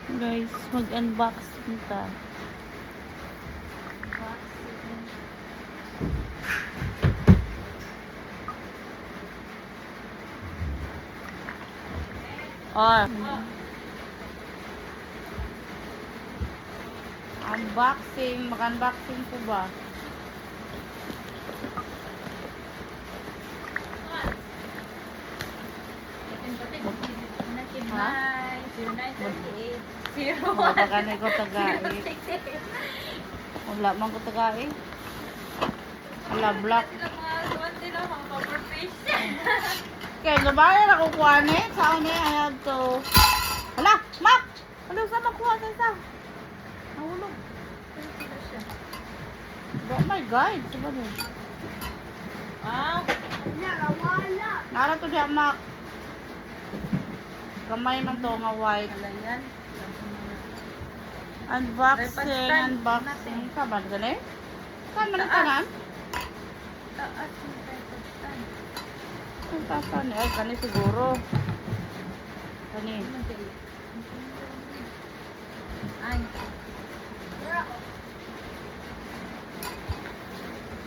Guys, mag-unboxing ta. Oh. Unboxing. Mag-unboxing po ba? Ha? 0938 Wala ka na ko tagai. Wala man ko tagai. Wala black. Kaya nabayan ako kuhanin. Saan na I have to... Hala! Mak! Ano sa makuha sa isa? Nahulog. Oh my God! Saba na? Nara to siya, Mak. Kamay man to nga white. Unboxing, unboxing. Kaban ka na eh? Saan man ang tanan? Ang tasan eh. Ay, kani siguro. Kani.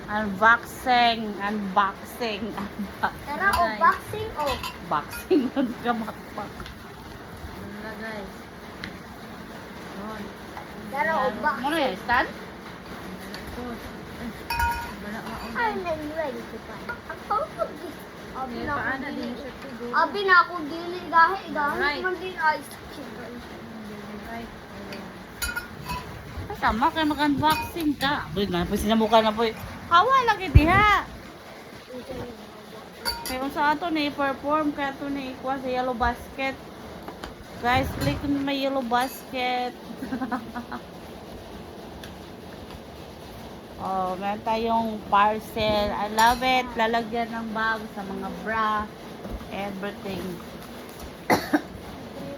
Unboxing. Unboxing. Tara, unboxing o. Boxing. Magkamakpak. Wala guys. Tara, unboxing. Ano yan? Stand? Ay, nag-ready ko pa. Ang pawag. Abi Abi na ako dili gahe Right. man din ice cream. Tama kayo mag-unboxing ka. Boy, na po sinamuka na po. Hawa lang iti ha. Kaya kung sa ato na i-perform, kaya ito na ikuha sa yellow basket. Guys, click on my yellow basket. Oh, meron tayong parcel. I love it. Lalagyan ng bag sa mga bra. Everything.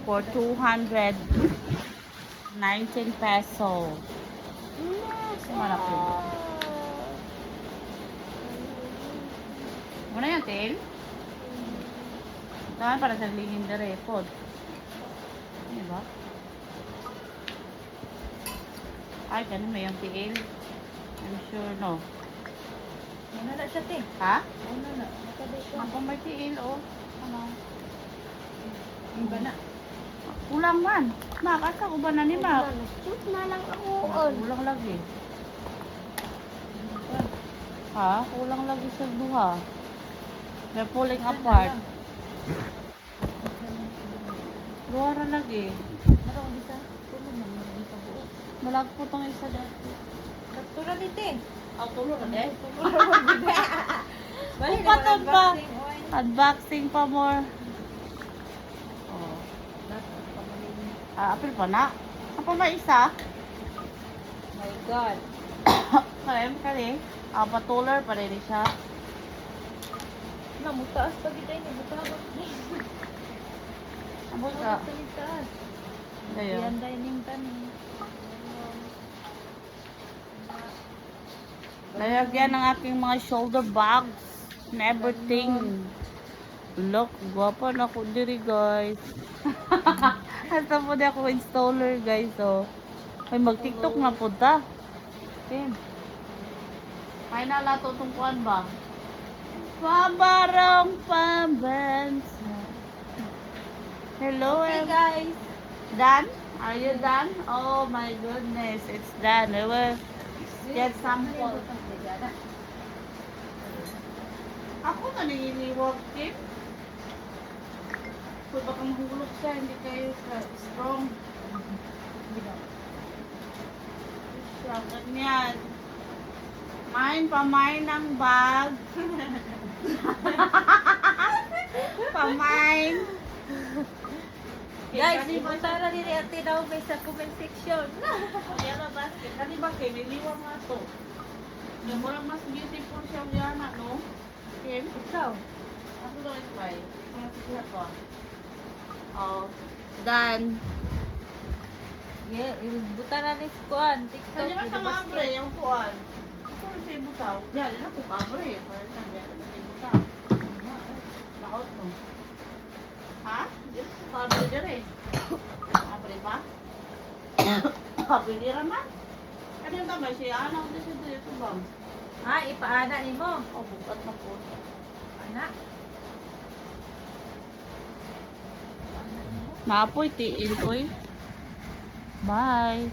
For 219 peso. Yes, malaki. Muna yan, Til? Ito para sa lingin na repod. Ano ba? Ay, ganun may yung Til. I'm sure, no. Ano na siya, te? Ha? Ano na? Ako may Til, oh. Ano? Iba na. Kulang man. Makasa ko ba na ni Ma? Shoot na lang ako on. Kulang lagi. Ha? Kulang lagi sa duha. They're pulling apart. Duha ra lagi. Ano ang isa? Tulog na mo rin sa buo. Malag po tong isa dati. Kaptura ni te. Tulo na din. Bali Upa to pa. unboxing, oy. Unboxing pa more. Oh. Apil pa na. Apa may isa? My God. Kali. Patular pa rin siya. Namutaas pa kita ini. Butawag. Abo ka. Taas. Dayo. Yan dining tanin. Lalagyan ng aking mga shoulder bags and everything. Look, guwapa na ako diri guys. Hasta po di ako installer guys. So, ay mag-tiktok na po ta. Okay. May nalato tungkuan ba? Pabarong pambansa. Hello, Okay guys. Dan? Are you done? Oh my goodness, it's done. I will get sample. Ako na nililiwag, Kim. Kung baka mahulog siya, hindi kayo strong. Siya, ganyan. Pamain ng bag. Pamain. Guys, ipunta na din ang tinaw may sa comment section. Yellow basket. Kani ba kayo, niliwag nga to. Murang mas beautiful siya yan, no? Kim? Ikaw. Ako daw is by. Mga siya ko. Oh, done. Yeah, buta na ni Skuan. TikTok. Kani ba sa mga bre, yung kuan? Ako rin sa ibutaw. Yan, na po kabre. Para sa ibutaw. Laot mo. Ha? Yes, kabre dyan eh. Kabre pa? Sabi ni Raman. Ano yung tamay siya? Ano ko siya dito bang? Ah, ipaana ni mo. Oh, bukat na po. Anak. Napoy, tiin ko eh. Bye.